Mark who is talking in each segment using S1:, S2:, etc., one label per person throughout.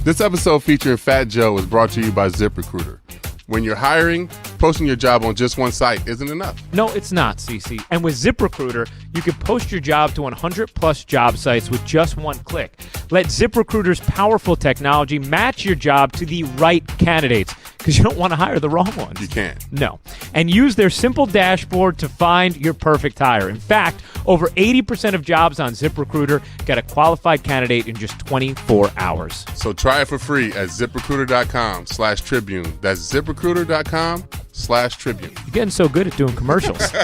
S1: This episode featuring Fat Joe is brought to you by ZipRecruiter. When you're hiring, posting your job on just one site isn't enough.
S2: No, it's not, CC. And with ZipRecruiter, you can post your job to 100-plus job sites with just one click. Let ZipRecruiter's powerful technology match your job to the right candidates, because you don't want to hire the wrong ones.
S1: You can't.
S2: No. And use their simple dashboard to find your perfect hire. In fact, over 80% of jobs on ZipRecruiter get a qualified candidate in just 24 hours.
S1: So try it for free at ZipRecruiter.com/Tribune. That's ZipRecruiter.com/Tribune.
S2: You're getting so good at doing commercials. It's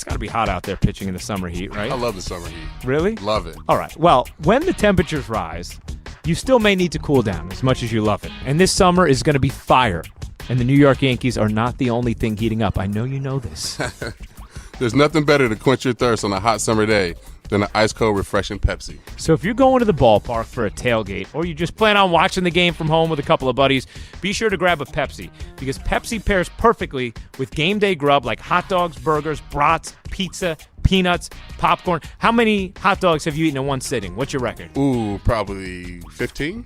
S2: got to be hot out there pitching in the summer heat, right?
S1: I love the summer heat.
S2: Really?
S1: Love it.
S2: All right. Well, when the temperatures rise, you still may need to cool down as much as you love it. And this summer is going to be fire. And the New York Yankees are not the only thing heating up. I know you know this.
S1: There's nothing better to quench your thirst on a hot summer day than an ice-cold, refreshing Pepsi.
S2: So if you're going to the ballpark for a tailgate, or you just plan on watching the game from home with a couple of buddies, be sure to grab a Pepsi, because Pepsi pairs perfectly with game day grub like hot dogs, burgers, brats, pizza, peanuts, popcorn. How many hot dogs have you eaten in one sitting? What's your record?
S1: Ooh, probably 15.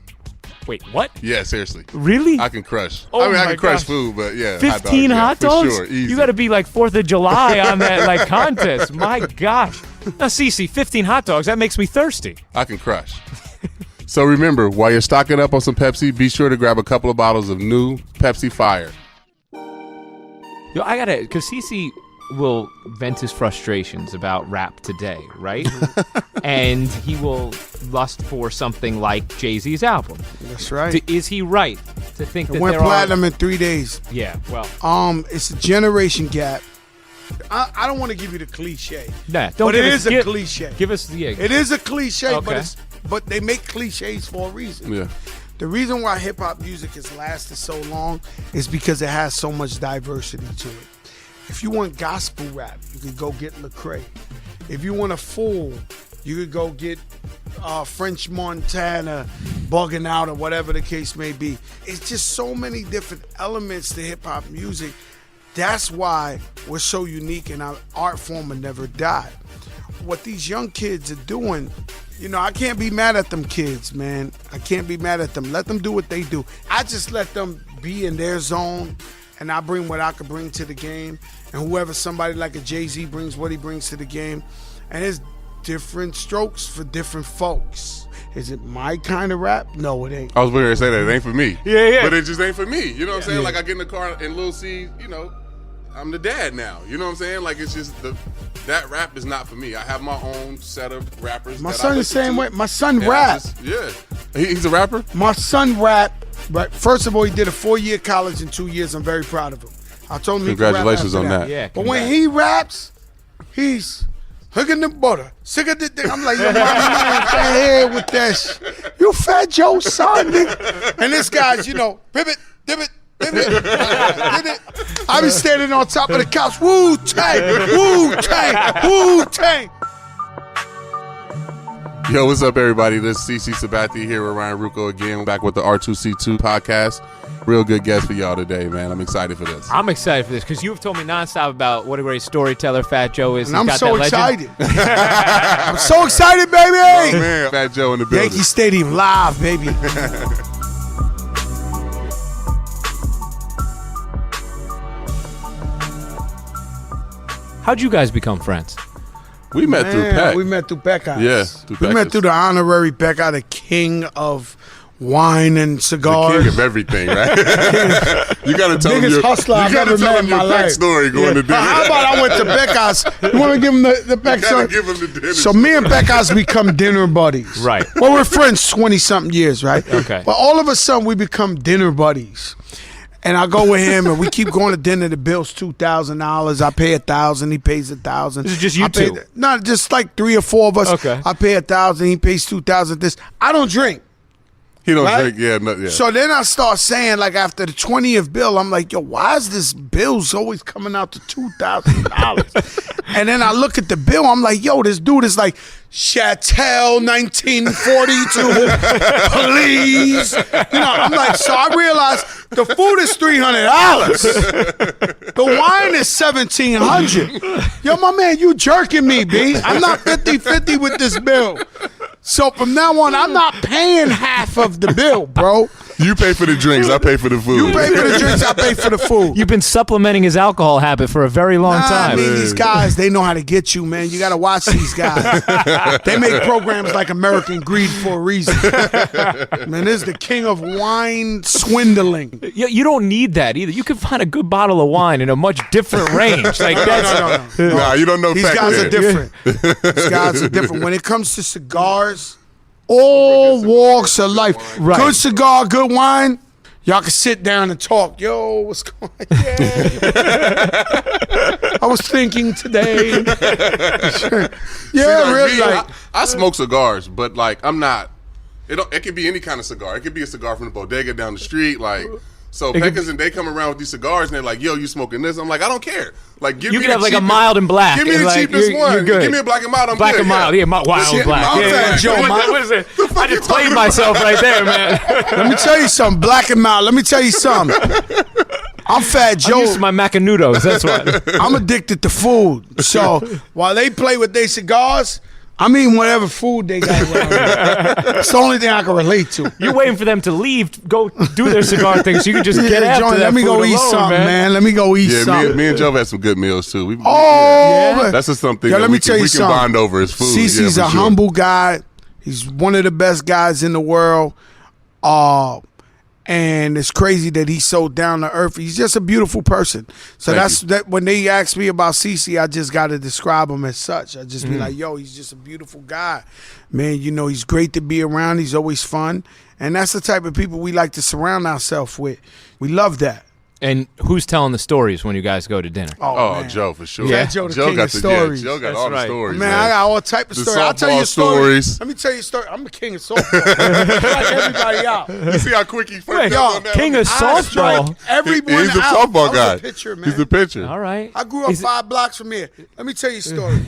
S2: Wait, what?
S1: Yeah, seriously.
S2: Really?
S1: I can crush.
S2: Oh
S1: I can crush
S2: gosh.
S1: food, but yeah.
S2: 15 hot dogs?
S1: For sure, easy.
S2: You got to be like 4th of July on that contest. My gosh. Now, Cece, 15 hot dogs, that makes me thirsty.
S1: I can crush. So remember, while you're stocking up on some Pepsi, be sure to grab a couple of bottles of new Pepsi Fire.
S2: Yo, I got to, because Cece will vent his frustrations about rap today, right? And he will lust for something like Jay-Z's album.
S3: That's right.
S2: Is he right to think that
S3: It went
S2: there
S3: platinum in 3 days.
S2: Yeah, well.
S3: It's a generation gap. I don't want to give you the cliche.
S2: Nah, don't
S3: but
S2: give
S3: it
S2: us,
S3: is a cliche.
S2: Give us the
S3: It is a cliche,
S2: Okay.
S3: but they make cliches for a reason.
S1: Yeah.
S3: The reason why hip-hop music has lasted so long is because it has so much diversity to it. If you want gospel rap, you could go get Lecrae. If you want a fool, you could go get French Montana, Bugging Out, or whatever the case may be. It's just so many different elements to hip-hop music. That's why we're so unique and our art form will never die. What these young kids are doing, I can't be mad at them kids, man. I can't be mad at them. Let them do what they do. I just let them be in their zone, and I bring what I could bring to the game. And whoever, somebody like a Jay-Z brings what he brings to the game. And it's different strokes for different folks. Is it my kind of rap? No, it ain't.
S1: I was going to say that. It ain't for me.
S2: Yeah.
S1: But it just ain't for me. You know what I'm saying?
S3: Yeah.
S1: Like, I get in the car and Lil C, I'm the dad now. You know what I'm saying? Like, it's just that rap is not for me. I have my own set of rappers.
S3: My
S1: that
S3: son
S1: I
S3: the
S1: listen
S3: same
S1: to.
S3: way. My son
S1: And
S3: rap.
S1: He's a rapper?
S3: My son rap. Right. First of all, he did a 4-year college in 2 years. I'm very proud of him. I told him he could rap
S1: Congratulations
S3: after
S1: on that.
S2: Yeah,
S3: But when he raps, he's hooking the butter, sick of the thing. I'm like, yo, my man, fat head with that shit. You Fat Joe, son, nigga. And this guy's, pivot, divot, pivot. I be standing on top of the couch, Wu-Tang, Wu-Tang, Wu-Tang.
S1: Yo, what's up, everybody? This is CC Sabathia here with Ryan Rucco again, back with the R2C2 podcast. Real good guest for y'all today, man. I'm excited for this.
S2: I'm excited for this because you've told me nonstop about what a great storyteller Fat Joe is.
S3: And I'm
S2: got
S3: so
S2: that legend.
S3: excited. I'm so excited, baby.
S1: Oh, man. Fat Joe in the building.
S3: Yankee Stadium live, baby.
S2: How'd you guys become friends?
S1: We met through Peck.
S3: We met through Beckhouse.
S1: Yeah, through
S3: We met
S1: Beckhouse.
S3: through the honorary Beckhouse, the king of wine and
S1: The
S3: cigars.
S1: king of everything, right? You got to tell him
S3: Biggest hustler I've ever met in my
S1: your
S3: life.
S1: Peck story going to dinner.
S3: How about I went to Beckhouse? You want to give him the Beck
S1: You
S3: story?
S1: got to give him the dinner.
S3: So me and Beckhouse become dinner buddies.
S2: Right.
S3: Well, we're friends 20-something years, right?
S2: Okay.
S3: But all of a sudden, we become dinner buddies. And I go with him, and we keep going to dinner. The bill's $2,000. I pay $1,000. He pays $1,000.
S2: This is just you two?
S3: No, just like 3 or 4 of us.
S2: Okay.
S3: I pay $1,000. He pays $2,000. This I don't drink.
S1: He don't
S3: Right?
S1: drink. Yeah.
S3: So then I start saying, like, after the 20th bill, I'm like, yo, why is this bill's always coming out to $2,000? And then I look at the bill, I'm like, yo, this dude is like, Chatel 1942, please. I'm like, so I realized the food is $300. The wine is $1,700. Yo, my man, you jerking me, B. I'm not 50-50 with this bill. So from now on, I'm not paying half of the bill, bro.
S1: You pay for the drinks, I pay for the food.
S3: You pay for the drinks, I pay for the food.
S2: You've been supplementing his alcohol habit for a very long time.
S3: I mean, these guys, they know how to get you, man. You got to watch these guys. They make programs like American Greed for a reason. Man, this is the king of wine swindling.
S2: You don't need that either. You can find a good bottle of wine in a much different range. Like that's
S3: No.
S1: Nah, you don't know.
S3: These guys are different. These guys are different. When it comes to cigars, all walks of life.
S2: Right.
S3: Good cigar, good wine. Y'all can sit down and talk. Yo, what's going on? Yeah. I was thinking today. Yeah,
S1: See,
S3: really.
S1: me,
S3: Like,
S1: I smoke cigars, but like I'm not. It could be any kind of cigar. It could be a cigar from the bodega down the street, like. So Peckers and they come around with these cigars and they're like, "Yo, you smoking this?" I'm like, "I don't care. Like, give
S2: you
S1: me
S2: can have
S1: the
S2: like a
S1: cheapest-
S2: mild and black.
S1: Give me the
S2: Like,
S1: cheapest
S2: you're
S1: one.
S2: good.
S1: Give me a black and mild. I'm
S2: Black
S1: good,
S2: and mild, yeah, wild
S1: Shit,
S2: and black.
S1: I'm
S2: Yeah,
S1: fat,
S2: yeah.
S3: Joe,
S2: What is it? I
S1: you
S2: just
S1: talking
S2: played
S1: about?
S2: myself right there, man.
S3: let me tell you something. Black and mild. Let me tell you something. I'm Fat
S2: I'm
S3: Joe.
S2: used to my macanudos. That's what.
S3: I'm addicted to food. So while they play with their cigars, I'm eating whatever food they got around me. It's the only thing I can relate to.
S2: You're waiting for them to leave, go do their cigar thing, so you can just get after
S3: Johnny,
S2: that
S3: let me go
S2: food
S3: eat
S2: alone,
S3: something, man. Let me go eat
S1: Yeah,
S3: something.
S1: me and Joe had some good meals too.
S3: Oh,
S1: That's just something
S3: Yo,
S1: that
S3: let me
S1: we
S3: tell
S1: can,
S3: you
S1: we can
S3: something.
S1: bond over is food.
S3: CeCe's
S1: yeah,
S3: a
S1: for sure.
S3: humble guy. He's one of the best guys in the world. And it's crazy that he's so down to earth. He's just a beautiful person. So
S1: Thank you.
S3: that when they ask me about CeCe, I just got to describe him as such. I just be like, yo, he's just a beautiful guy. Man, you know, he's great to be around. He's always fun. And that's the type of people we like to surround ourselves with. We love that.
S2: And who's telling the stories when you guys go to dinner?
S1: Oh,
S3: man.
S1: Joe for sure.
S3: Yeah, Joe the king
S1: got
S3: of
S1: the
S3: stories.
S1: Joe got
S2: That's
S1: all
S2: right.
S1: the stories.
S3: Man, I got all type of
S1: The
S3: stories. I'll tell you a
S1: softball
S3: story.
S1: stories.
S3: Let me tell you a story. I'm the king of softball. Like everybody out.
S1: You see how quick he
S2: Wait,
S1: first
S3: yo,
S1: on that?
S2: king of
S3: I strike
S2: softball.
S3: everyone
S1: He's a
S3: out.
S1: softball
S3: I was
S1: guy.
S3: a pitcher, man.
S1: He's the pitcher.
S2: All right.
S3: I grew up
S2: Is it-
S3: 5 blocks from here. Let me tell you a story.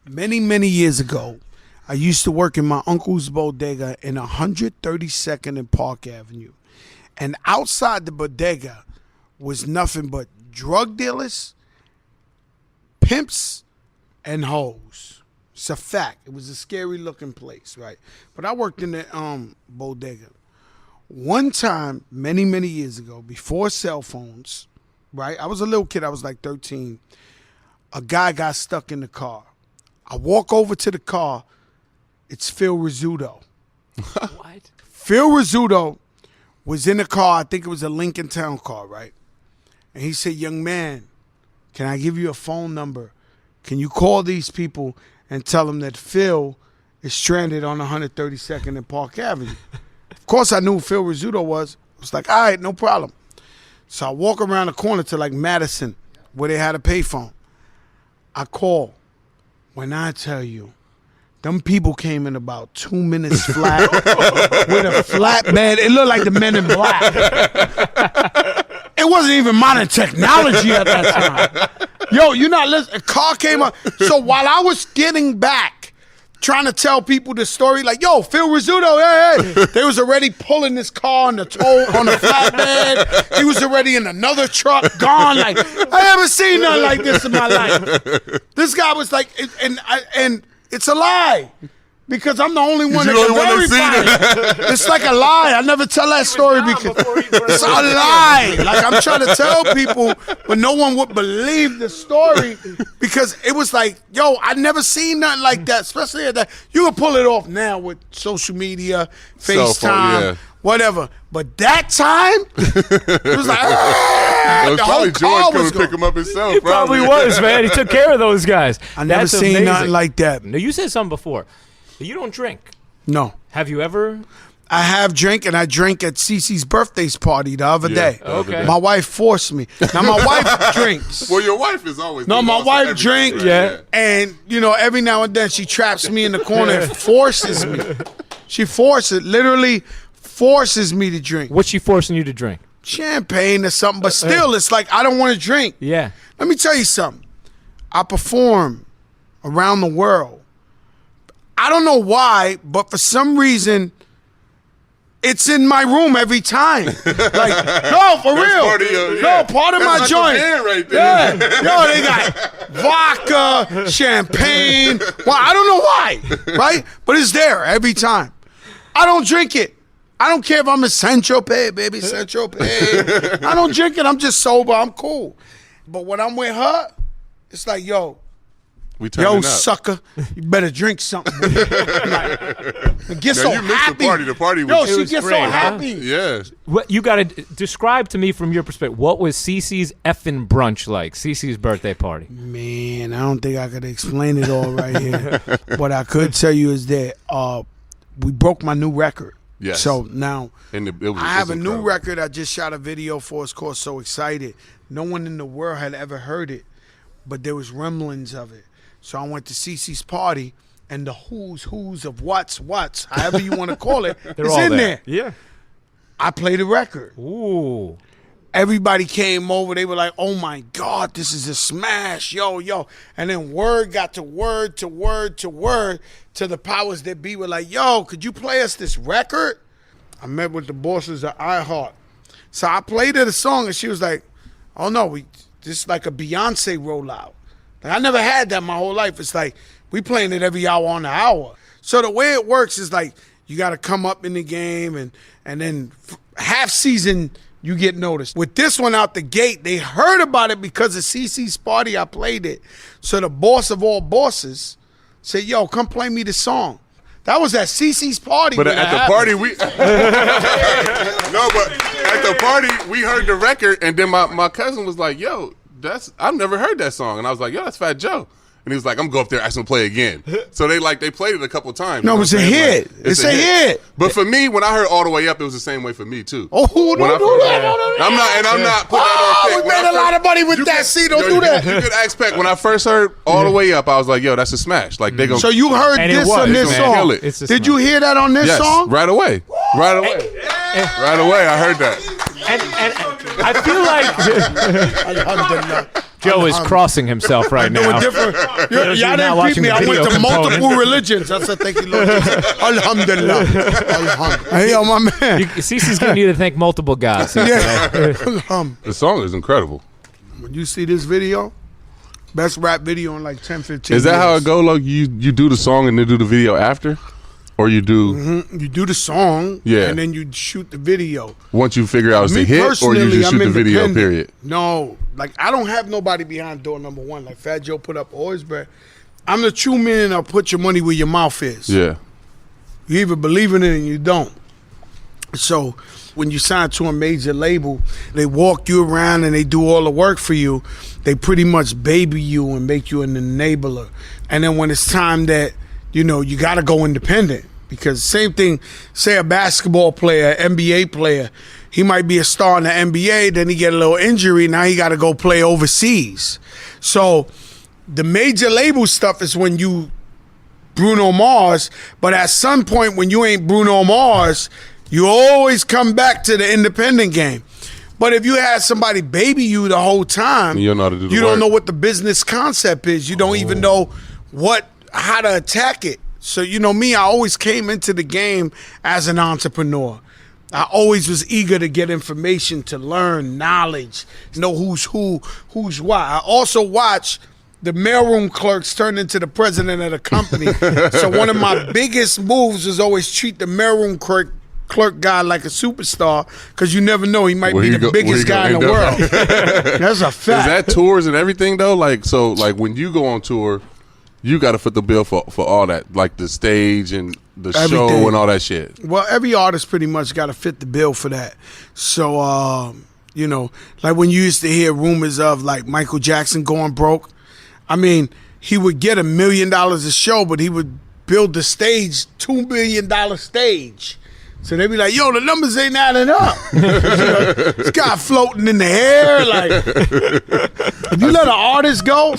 S3: Many years ago, I used to work in my uncle's bodega in 132nd and Park Avenue. And outside the bodega was nothing but drug dealers, pimps, and hoes. It's a fact. It was a scary looking place, right? But I worked in the bodega. One time, many years ago, before cell phones, right? I was a little kid. I was like 13. A guy got stuck in the car. I walk over to the car. It's Phil Rizzuto.
S2: What?
S3: Phil Rizzuto was in the car. I think it was a Lincoln Town car, right? And he said, "Young man, can I give you a phone number? Can you call these people and tell them that Phil is stranded on 132nd and Park Avenue?" Of course, I knew who Phil Rizzuto was. I was like, all right, no problem. So I walk around the corner to like Madison, where they had a payphone. I call. When I tell you, them people came in about 2 minutes flat with a flatbed. It looked like the Men in Black. It wasn't even modern technology at that time. Yo, you're not listening. A car came up. So while I was getting back, trying to tell people the story, like, yo, Phil Rizzuto, hey. They was already pulling this car on the flatbed. He was already in another truck, gone. Like, I haven't seen nothing like this in my life. This guy was like, and it's a lie. Because I'm the only one that
S1: You're the
S3: can
S1: only one that
S3: verify it. It's like a lie. I never tell that story because it's a lie. Like I'm trying to tell people, but no one would believe the story because it was like, yo, I never seen nothing like that. Especially at that, you can pull it off now with social media,
S1: Cell
S3: FaceTime,
S1: phone, yeah.
S3: whatever. But that time, it was like,
S1: It was
S3: the
S1: probably
S3: whole
S1: George
S3: car
S1: coming
S3: was
S1: to pick
S3: going.
S1: him up himself.
S2: He probably was, man. He took care of those guys.
S3: I never
S2: That's
S3: seen
S2: amazing.
S3: nothing like that.
S2: No, you said something before. You don't drink.
S3: No.
S2: Have you ever?
S3: I have drank, and I drank at CeCe's birthday's party the other day.
S1: the other
S2: Okay.
S1: day.
S3: My wife forced me. Now, my wife drinks.
S1: Well, your wife is always.
S3: No,
S1: the
S3: my
S1: boss of
S3: wife
S1: everything,
S3: drinks,
S1: right?
S2: Yeah.
S3: and, you know, every now and then she traps me in the corner and forces me. She literally forces me to drink.
S2: What's she forcing you to drink?
S3: Champagne or something, but still, it's like I don't want to drink.
S2: Yeah.
S3: Let me tell you something. I perform around the world. I don't know why, but for some reason, It's in my room every time. Like, no, for real.
S1: Part of your,
S3: No, part of my
S1: like
S3: joint.
S1: Right there.
S3: Yeah. Yo, they got vodka, champagne. Well, I don't know why, right? But it's there every time. I don't drink it. I don't care if I'm in Saint-Tropez, baby, Saint-Tropez. I don't drink it. I'm just sober. I'm cool. But when I'm with her, it's like, yo, sucker, you better drink something. Like, get so
S1: you missed
S3: happy.
S1: The party was
S3: she gets
S2: great,
S3: so happy.
S1: Yeah.
S2: What you got to describe to me from your perspective? What was Cece's effing brunch like? Cece's birthday party.
S3: Man, I don't think I could explain it all right here. What I could tell you is that we broke my new record.
S1: Yes.
S3: So now I have a new
S1: incredible.
S3: record I just shot a video for. It's called So Excited. No one in the world had ever heard it, but there was rumblings of it. So I went to Cece's party, and the who's of what's, however you want to call it, is in there.
S2: Yeah.
S3: I played the record.
S2: Ooh.
S3: Everybody came over. They were like, oh, my God, this is a smash. Yo. And then word got to word to word to word to the powers that be were like, yo, could you play us this record? I met with the bosses of iHeart. So I played her the song, and she was like, oh, no, this is like a Beyonce rollout. Like, I never had that my whole life. It's like we playing it every hour on the hour. So the way it works is like you got to come up in the game, and then half season you get noticed. With this one out the gate, they heard about it because of Cece's party. I played it. So the boss of all bosses said, yo, come play me the song. That was at Cece's party.
S1: But at the party, we but at the party, we heard the record, and then my cousin was like, yo, I've never heard that song. And I was like, yo, that's Fat Joe. And he was like, I'm going to go up there and ask him to play again. So they played it a couple times.
S3: No, it's a hit. Like, it's a hit.
S1: But for me, when I heard All the Way Up, it was the same way for me, too.
S3: Oh, don't do that. No.
S1: I'm not putting that on Peck.
S3: We made a lot of money with that. See, don't do that.
S1: You could ask Peck. When I first heard All the Way Up, I was like, yo, that's a smash. Like, they gonna.
S3: So you heard this on this song. Did you hear that on this song?
S1: Right away. Right away. Right away, I heard that.
S2: And I feel like Joe is crossing himself right now.
S3: Y'all didn't creep me. I went to multiple religions. I said, thank you, Lord. Alhamdulillah. Hey, yo, my man.
S2: Cece's getting you to thank multiple gods.
S3: Yeah.
S1: The song is incredible.
S3: When you see this video, best rap video in like 10, 15
S1: Is that
S3: years.
S1: how it go? Like you do the song and then do the video after? Or you do...
S3: Mm-hmm. You do the song, and then you shoot the video.
S1: Once you figure out it's a hit, or you just shoot the video, period?
S3: No, like I don't have nobody behind door number one. Like Fat Joe put up always, but I'm the true man. I'll put your money where your mouth is.
S1: Yeah.
S3: You either believe in it and you don't. So when you sign to a major label, they walk you around and they do all the work for you. They pretty much baby you and make you an enabler. And then when it's time that, you got to go independent. Because same thing, say a basketball player, NBA player, he might be a star in the NBA, then he get a little injury, now he got to go play overseas. So the major label stuff is when you Bruno Mars, but at some point when you ain't Bruno Mars, you always come back to the independent game. But if you had somebody baby you the whole time,
S1: you don't know how to do the
S3: you
S1: work.
S3: don't know what the business concept is. You don't even know how to attack it. So, me, I always came into the game as an entrepreneur. I always was eager to get information, to learn knowledge, know who's who, who's what. I also watched the mailroom clerks turn into the president of the company. So one of my biggest moves was always treat the mailroom clerk guy like a superstar, because you never know, he might be the biggest guy in the world. That's a fact.
S1: Is that tours and everything, though? Like when you go on tour, you got to foot the bill for all that, like the stage and the show and all that shit.
S3: Well, every artist pretty much got to fit the bill for that. So, like when you used to hear rumors of like Michael Jackson going broke, I mean, he would get $1 million a show, but he would build the stage, $2 million stage. So they be like, yo, the numbers ain't adding up. This guy floating in the air. Like, if you let an artist go,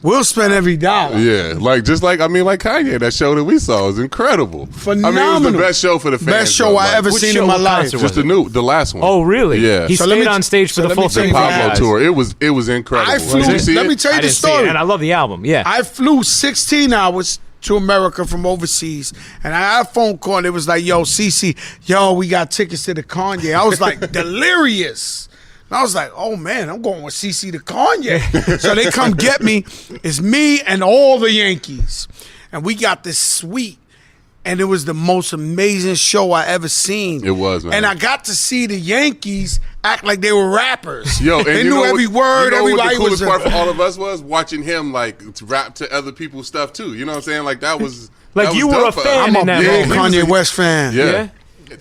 S3: we'll spend every dollar.
S1: Yeah, like Kanye, that show that we saw was incredible.
S3: Phenomenal.
S1: I mean, it was the best show for the fans.
S3: Best show I ever seen in my life.
S1: Just the last one.
S2: Oh, really?
S1: Yeah.
S2: He stayed on stage for the full thing.
S1: The Pablo tour. It was incredible.
S3: I flew.
S1: Did you see
S3: let me
S1: it?
S3: tell you the story.
S2: And I love the album. Yeah.
S3: I flew 16 hours to America from overseas, and I got a phone call, and it was like, yo, CC, yo, we got tickets to the Kanye. I was like, delirious. And I was like, oh, man, I'm going with CC to Kanye. So they come get me. It's me and all the Yankees. And we got this suite. And it was the most amazing show I ever seen.
S1: It was, man.
S3: And I got to see the Yankees act like they were rappers.
S1: Yo, and
S3: they
S1: you
S3: knew
S1: know
S3: every
S1: what,
S3: word.
S1: You know
S3: Everybody
S1: what the coolest
S3: was
S1: part for all of us was? Watching him, like, to rap to other people's stuff, too. You know what I'm saying? Like, that was
S2: Like,
S1: that
S2: you
S1: was
S2: were a
S1: dope for us.
S2: fan
S3: I'm
S2: in
S3: a
S2: that
S3: big
S2: moment.
S3: Kanye West fan.
S1: Yeah.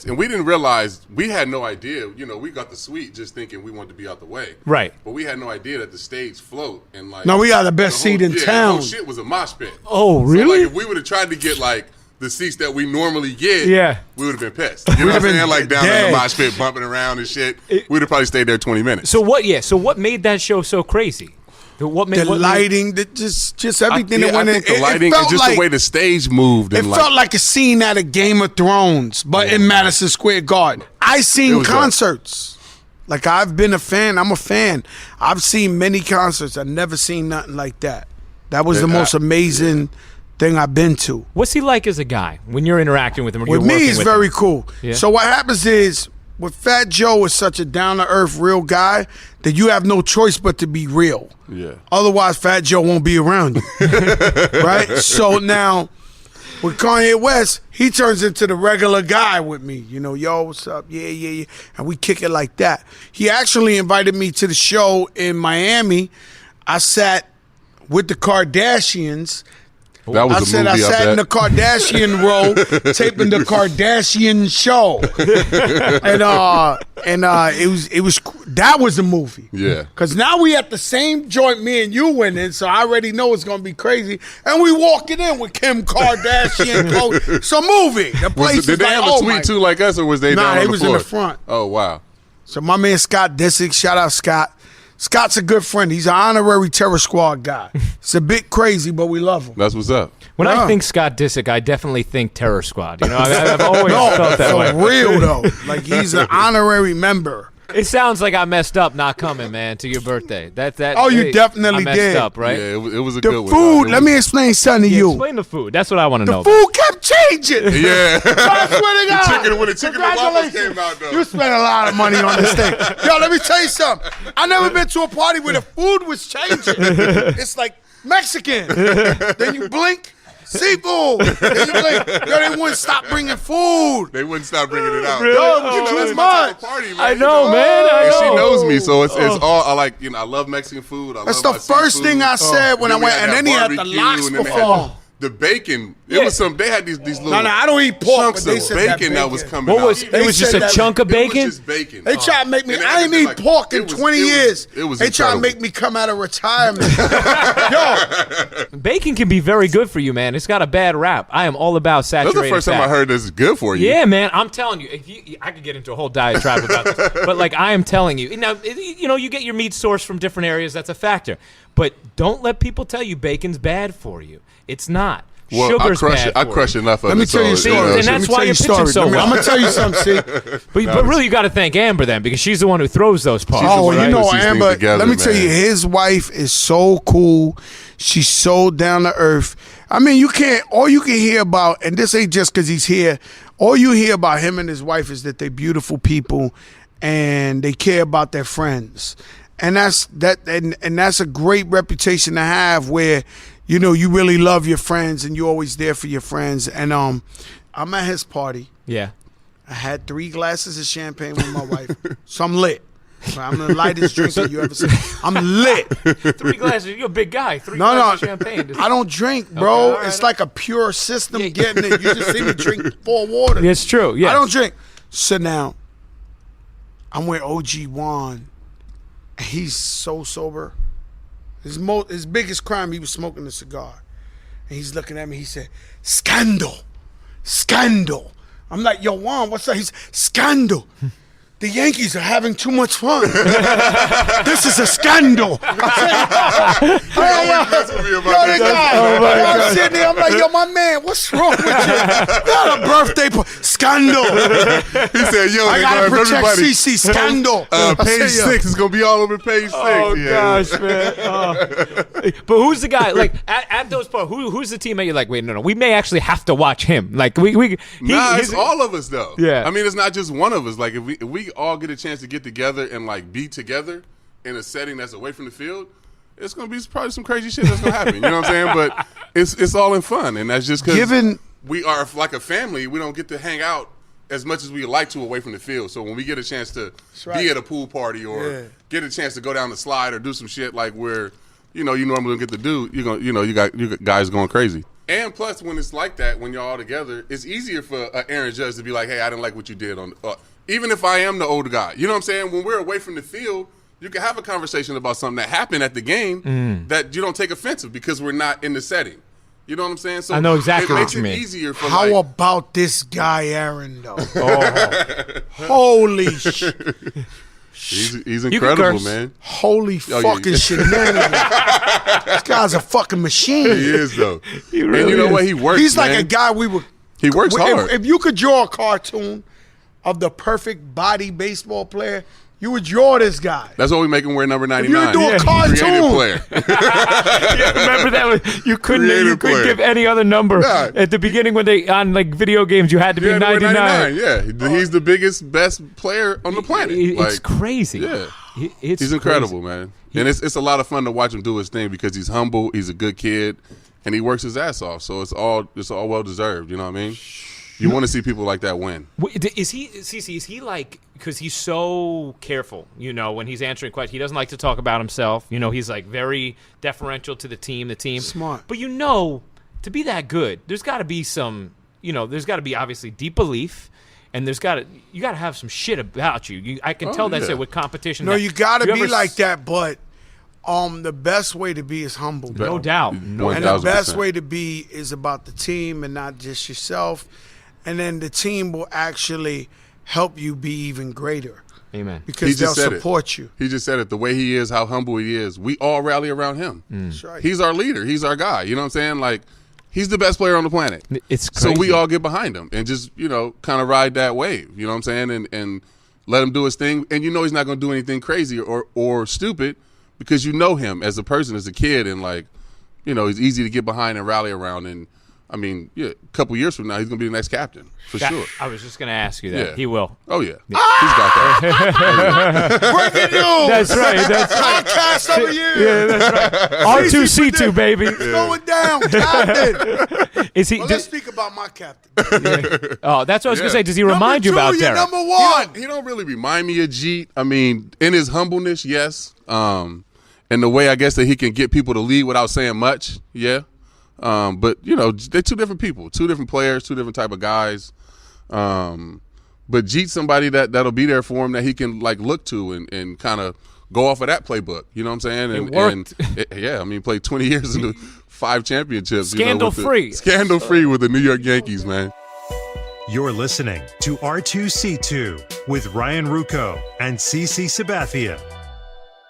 S1: And we didn't realize, we had no idea. You know, we got the suite just thinking we wanted to be out the way.
S2: Right.
S1: But we had no idea that the stage float. And like,
S3: No, we got the best seat in
S1: The
S3: town.
S1: whole shit was a mosh pit.
S2: Oh,
S1: So,
S2: really?
S1: like, if we would have tried to get, like, the seats that we normally get,
S2: Yeah.
S1: we would have been pissed. You know what I'm
S3: been
S1: saying? Like, down
S3: dead.
S1: in the mosh pit, bumping around and shit. We'd have probably stayed there 20 minutes.
S2: So what made that show so crazy? What made
S3: The lighting, just everything that
S1: I
S3: went in.
S1: think the lighting
S3: it
S1: and
S3: felt
S1: just
S3: like,
S1: the way the stage moved.
S3: it
S1: And
S3: felt like a scene out of Game of Thrones, but in Madison Square Garden. I
S1: It
S3: seen
S1: was dope.
S3: concerts. Like, I've been a fan. I'm a fan. I've seen many concerts. I've never seen nothing like that. That was the most amazing thing I've been to.
S2: What's he like as a guy when you're interacting with him? Or
S3: With
S2: you're
S3: me,
S2: working
S3: he's
S2: with
S3: very
S2: him?
S3: cool.
S2: Yeah.
S3: So what happens is, with Fat Joe is such a down-to-earth, real guy that you have no choice but to be real.
S1: Yeah.
S3: Otherwise, Fat Joe won't be around you. Right? So now, with Kanye West, he turns into the regular guy with me. You know, yo, what's up? Yeah. And we kick it like that. He actually invited me to the show in Miami. I sat with the Kardashians.
S1: that was
S3: I
S1: a
S3: said
S1: movie.
S3: I sat in the
S1: bet.
S3: Kardashian row taping the Kardashian show, and it was that was a movie.
S1: Yeah.
S3: Because now we at the same joint me and you went in, so I already know it's gonna be crazy. And we walking in with Kim Kardashian. It's a movie. The place
S1: Did
S3: is
S1: they
S3: like,
S1: have
S3: oh
S1: a
S3: my.
S1: suite too like us, or was they
S3: Nah,
S1: down
S3: they
S1: on the
S3: was in
S1: floor?
S3: the front.
S1: Oh, wow.
S3: So my man Scott Disick, shout out Scott. Scott's a good friend. He's an honorary terror squad guy. It's a bit crazy, but we love him.
S1: That's what's up.
S2: When I
S3: Yeah.
S2: think Scott Disick, I definitely think Terror Squad. You know, I've always felt that
S3: For
S2: way.
S3: real though. Like, he's an honorary member.
S2: It sounds like I messed up not coming, man, to your birthday. That.
S3: Oh, you
S2: hey,
S3: definitely
S2: I messed
S3: did.
S2: up, right?
S1: Yeah, it was a
S3: The
S1: good one.
S3: food,
S1: It
S3: let
S1: was-
S3: me explain something to
S2: Yeah,
S3: you.
S2: explain the food. That's what I want to know.
S3: The food kept changing.
S1: Yeah.
S3: I swear to God.
S1: chicken- when the chicken and waffles
S3: Congratulations.
S1: came out, though.
S3: You spent a lot of money on this thing. Yo, let me tell you something. I never been to a party where the food was changing. It's like Mexican. Then you blink, seafood. Then you blink. Yo, they wouldn't stop bringing food.
S1: They wouldn't stop bringing it out.
S2: Really?
S3: Yo,
S2: Oh,
S3: get you
S1: that's
S3: in
S1: my type
S3: mind.
S1: of party, man.
S2: I
S1: you
S2: know, man. I
S1: And
S2: know.
S1: she knows me, so it's all I like. You know, I love Mexican food. I
S3: That's
S1: love
S3: the
S1: my
S3: first
S1: seafood.
S3: thing I said when I
S1: we
S3: went, and
S1: that
S3: then he had the
S1: barbecue,
S3: lox
S1: and then they had
S3: before.
S1: the bacon.
S2: Yeah.
S1: It was some. They had these little.
S3: No, I don't eat pork,
S1: chunks
S3: but they
S1: of
S3: said that
S1: bacon that was
S3: bacon.
S1: coming
S2: What
S1: out.
S2: was it? Was just
S3: said
S2: a
S3: that-
S2: chunk of
S1: It
S2: bacon?
S1: was just bacon.
S3: They try to make me.
S1: And
S3: I ain't
S1: had to be
S3: eat
S1: like-
S3: pork in
S1: it was-
S3: 20
S1: it was-
S3: years.
S1: It was
S3: They try to
S1: incredible.
S3: make me come out of retirement. Yo,
S2: Bacon can be very good for you, man. It's got a bad rap. I am all about
S1: That's
S2: saturated
S1: the first time
S2: fat.
S1: I heard this is good for you.
S2: Yeah, man, I'm telling you. I could get into a whole diatribe about this, but like I am telling you, now you know you get your meat sourced from different areas. That's a factor, but don't let people tell you bacon's bad for you. It's not.
S1: Well,
S2: Sugar's bad.
S1: I
S2: for
S1: crush
S2: you.
S1: enough of
S3: let me
S1: it.
S3: tell you a
S1: so,
S3: story.
S2: and
S3: Let
S2: that's
S3: me
S2: why
S3: tell
S2: you're
S3: you a
S2: pitching
S3: story.
S2: so well.
S3: I'm gonna tell you something. See.
S2: But really, you got to thank Amber then because she's the one who throws those parties.
S3: Oh,
S1: one
S3: you
S1: that
S3: know,
S1: puts these things
S3: Amber.
S1: together,
S3: Let me tell
S1: man.
S3: you, his wife is so cool. She's so down to earth. I mean, you can't. All you can hear about, and this ain't just because he's here. All you hear about him and his wife is that they're beautiful people, and they care about their friends, and that's a great reputation to have. Where you know you really love your friends and you're always there for your friends. And I'm at his party.
S2: Yeah.
S3: I had 3 glasses of champagne with my wife, so I'm lit. I'm the lightest drinker you ever seen. I'm lit.
S2: 3 glasses. You're a big guy. 3
S3: No,
S2: glasses of champagne.
S3: I don't drink, bro.
S2: all right.
S3: It's like a pure system
S2: Yeah.
S3: getting it. You just see me drink 4 water.
S2: It's true. Yeah.
S3: I don't drink. So now, I'm with OG Juan. And he's so sober. His biggest crime, he was smoking a cigar. And he's looking at me. He said, "Scandal. Scandal." I'm like, "Yo, Juan, what's up?" He's, "Scandal. The Yankees are having too much fun. This is a scandal. I'm sitting there, I'm like, yo, my man, what's wrong with you? Not a birthday scandal.
S1: He said, yo,
S3: I gotta protect
S1: everybody.
S3: CC scandal.
S1: Page 6 is gonna be all over page 6.
S2: Oh gosh, man. But who's the guy? Like at those parts, who's the teammate? You're like, wait, no, we may actually have to watch him. Like
S1: it's all of us though.
S2: Yeah.
S1: I mean, it's not just one of us. Like if we all get a chance to get together and like be together in a setting that's away from the field, it's gonna be probably some crazy shit that's gonna happen. You know what I'm saying? But it's all in fun, and that's just because we are like a family. We don't get to hang out as much as we like to away from the field. So when we get a chance to be at a pool party or get a chance to go down the slide or do some shit like where you normally don't get to do, you got guys going crazy. And plus, when it's like that, when you're all together, it's easier for Aaron Judge to be like, hey, I didn't like what you did on even if I am the older guy. You know what I'm saying? When we're away from the field, you can have a conversation about something that happened at the game that you don't take offensive because we're not in the setting. You know what I'm saying? So
S2: I know exactly
S1: what
S2: you mean.
S1: It makes it easier for
S3: How about this guy, Aaron, though? Holy shit.
S1: He's incredible, man.
S3: Holy fucking shenanigans. This guy's a fucking machine.
S1: He is, though.
S2: He really
S1: and you know
S2: is.
S1: what? He works,
S3: He's like
S1: man.
S3: a guy we would.
S1: He works hard.
S3: If you could draw a cartoon of the perfect body baseball player, you would draw this guy.
S1: That's why we make him wear number 99.
S3: If you do a cartoon.
S1: Creative player.
S2: Remember that? You couldn't give any other number. At the beginning when they on like video games, you had to be 99.
S1: Yeah, he's the biggest, best player on the planet.
S2: It's crazy.
S1: Yeah.
S2: He's
S1: incredible, man. And it's a lot of fun to watch him do his thing because he's humble, he's a good kid, and he works his ass off. So it's all well deserved. You know what I mean? You want to see people like that win.
S2: Is he like, because he's so careful, when he's answering questions, he doesn't like to talk about himself. He's like very deferential to the team.
S3: Smart.
S2: But to be that good, there's got to be some, there's got to be obviously deep belief. And you got to have some shit about you. I can tell that's it with competition.
S3: No, you got to be like that, but the best way to be is humble.
S2: No doubt.
S3: And the best way to be is about the team and not just yourself. And then the team will actually help you be even greater.
S2: Amen.
S3: Because they'll support you.
S1: He just said it. The way he is, how humble he is, we all rally around him.
S3: That's right.
S1: He's our leader. He's our guy. You know what I'm saying? Like, he's the best player on the planet.
S2: It's crazy.
S1: So we all get behind him and just, kind of ride that wave. You know what I'm saying? And let him do his thing. And he's not going to do anything crazy or stupid because you know him as a person, as a kid. And, he's easy to get behind and rally around. And, a couple years from now, he's going to be the next captain for sure.
S2: I was just going to ask you that.
S1: Yeah.
S2: He will.
S1: Oh, yeah. He's got that.
S3: Breaking news.
S2: That's right.
S3: Podcast over here.
S2: Yeah, that's right. R2C2, baby.
S3: It's going down, Captain.
S2: Is he?
S3: Let's speak about my captain.
S2: Oh, that's what I was going to say. Does he remind you about Derek?
S3: Number one.
S1: He don't really remind me of Jeet. In his humbleness, yes. And the way I guess that he can get people to lead without saying much, yeah. But they're two different people, two different players, two different type of guys. But Jeet's somebody that'll be there for him that he can look to and kind of go off of that playbook. You know what I'm saying?
S2: It worked.
S1: And played 20 years in the 5 championships.
S2: Scandal-free.
S1: Scandal-free with the New York Yankees, man.
S4: You're listening to R2C2 with Ryan Ruocco and CC Sabathia.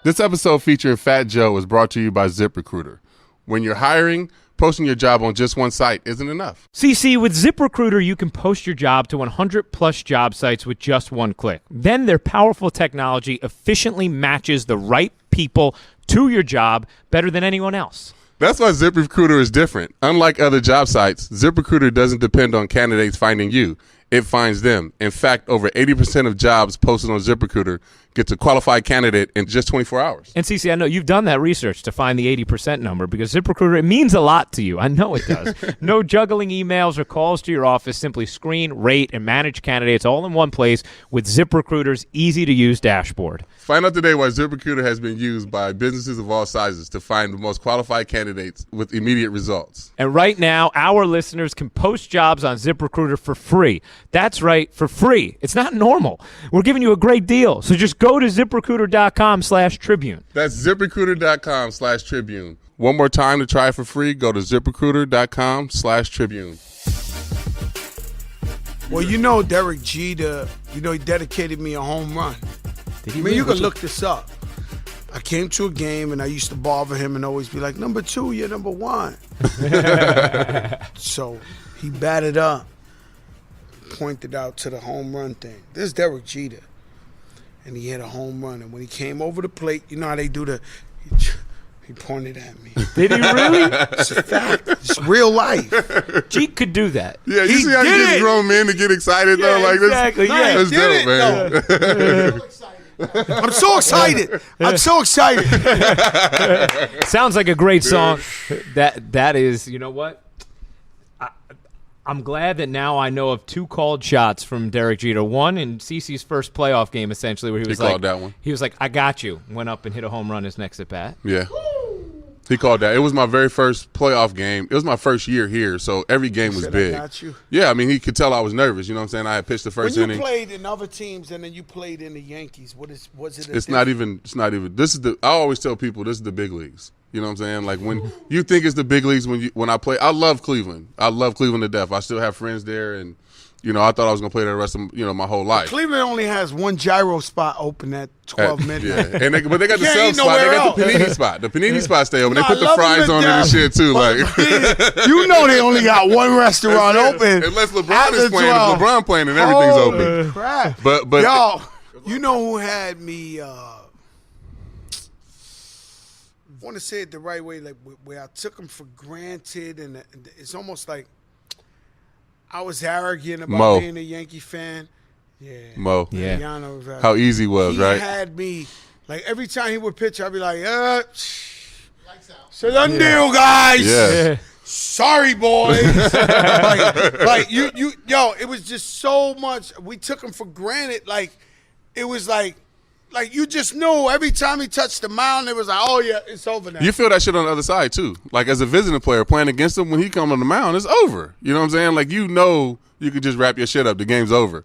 S1: This episode featuring Fat Joe is brought to you by ZipRecruiter. When you're hiring, posting your job on just one site isn't enough.
S2: CC, with ZipRecruiter, you can post your job to 100-plus job sites with just one click. Then their powerful technology efficiently matches the right people to your job better than anyone else.
S1: That's why ZipRecruiter is different. Unlike other job sites, ZipRecruiter doesn't depend on candidates finding you. It finds them. In fact, over 80% of jobs posted on ZipRecruiter gets a qualified candidate in just 24 hours.
S2: And CC, I know you've done that research to find the 80% number because ZipRecruiter, it means a lot to you. I know it does. No juggling emails or calls to your office. Simply screen, rate, and manage candidates all in one place with ZipRecruiter's easy-to-use dashboard.
S1: Find out today why ZipRecruiter has been used by businesses of all sizes to find the most qualified candidates with immediate results.
S2: And right now, our listeners can post jobs on ZipRecruiter for free. That's right, for free. It's not normal. We're giving you a great deal. So just go to ZipRecruiter.com/Tribune.
S1: That's ZipRecruiter.com/Tribune. One more time to try it for free, go to ZipRecruiter.com/Tribune.
S3: Well, you know Derek Jeter, he dedicated me a home run.
S2: Did he
S3: I mean, you can look this up. I came to a game and I used to bother him and always be like, number 2, you're number 1. So he batted up, pointed out to the home run thing. This is Derek Jeter. And he hit a home run. And when he came over the plate, you know how they do he pointed at me.
S2: Did he really?
S3: It's a fact. It's real life.
S2: Jeet could do that.
S1: Yeah, you
S3: He
S1: see how he
S3: did
S1: gets
S3: it.
S1: grown men to get excited though, like
S2: exactly.
S1: this.
S2: Yeah.
S1: That's
S3: He did
S1: dope, man.
S3: I'm so excited. I'm so excited.
S2: Sounds like a great song. That is, you know what? I'm glad that now I know of 2 called shots from Derek Jeter. One in CeCe's first playoff game, essentially, where he was
S1: called that one.
S2: He was like, "I got you." Went up and hit a home run his next at bat.
S1: Yeah. He called that. It was my very first playoff game. It was my first year here, so every game was
S3: Said,
S1: big.
S3: I got you.
S1: Yeah, I mean, he could tell I was nervous. You know what I'm saying? I had pitched the first
S3: When you
S1: inning.
S3: played in other teams and then you played in the Yankees, was it?
S1: It's not even. This is the. I always tell people this is the big leagues. You know what I'm saying? Like when you think it's the big leagues, when I play, I love Cleveland. I love Cleveland to death. I still have friends there, and I thought I was gonna play there the rest of my whole life.
S3: Cleveland only has one gyro spot open at 12 midnight.
S1: Yeah, but they got the
S3: Can't
S1: sub
S3: eat
S1: spot. They
S3: nowhere
S1: got the
S3: else.
S1: panini spot. The panini spot stay open.
S3: No,
S1: They put
S3: I
S1: the
S3: love
S1: fries
S3: them
S1: on
S3: to
S1: it and
S3: death,
S1: shit too.
S3: but
S1: Like
S3: you know they only got one restaurant open.
S1: unless LeBron
S3: after
S1: is playing,
S3: 12.
S1: if LeBron playing, and everything's
S3: Holy
S1: open.
S3: crap.
S1: But
S3: Yo, you know who had me, I want to say it the right way, like where I took him for granted, and it's almost like I was arrogant about
S1: Mo.
S3: being a Yankee fan. Yeah.
S1: Mo,
S2: Yeah.
S3: Mariano Rivera.
S1: how easy it was,
S3: He
S1: right?
S3: had me, like every time he would pitch, I'd be like, so done deal, guys.
S1: Yeah.
S3: Sorry, boys. like you, it was just so much. We took him for granted. Like it was like you just knew every time he touched the mound, it was like, oh yeah, it's over now.
S1: You feel that shit on the other side too. Like as a visiting player playing against him, when he come on the mound, it's over. You know what I'm saying? Like you could just wrap your shit up. The game's over.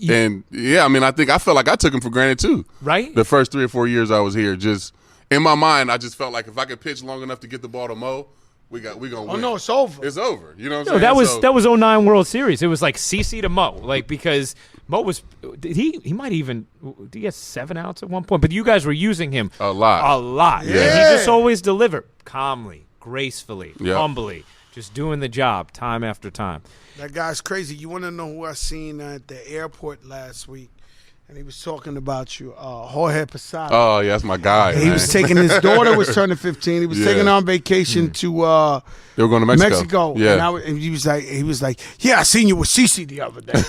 S1: And yeah, I mean, I felt like I took him for granted too.
S2: Right?
S1: The first 3 or 4 years I was here, just in my mind, I just felt like if I could pitch long enough to get the ball to Mo, we gonna win.
S3: Oh no, it's over.
S1: It's over. You know what
S2: No,
S1: I'm saying?
S2: that was 09 World Series. It was like CC to Mo, like because Mo was he might even did he get 7 outs at one point, but you guys were using him
S1: A lot.
S2: Yeah.
S3: Yeah.
S2: He just always delivered calmly, gracefully,
S1: Yep.
S2: humbly, just doing the job time after time.
S3: That guy's crazy. You want to know who I seen at the airport last week? And he was talking about you, Jorge Posada.
S1: Oh yeah, that's my guy.
S3: He
S1: man.
S3: was taking his daughter was turning 15. He was
S1: Yeah.
S3: taking her on vacation to
S1: They were going to Mexico. Yeah.
S3: And he was like, yeah, I seen you with Cece the other day. I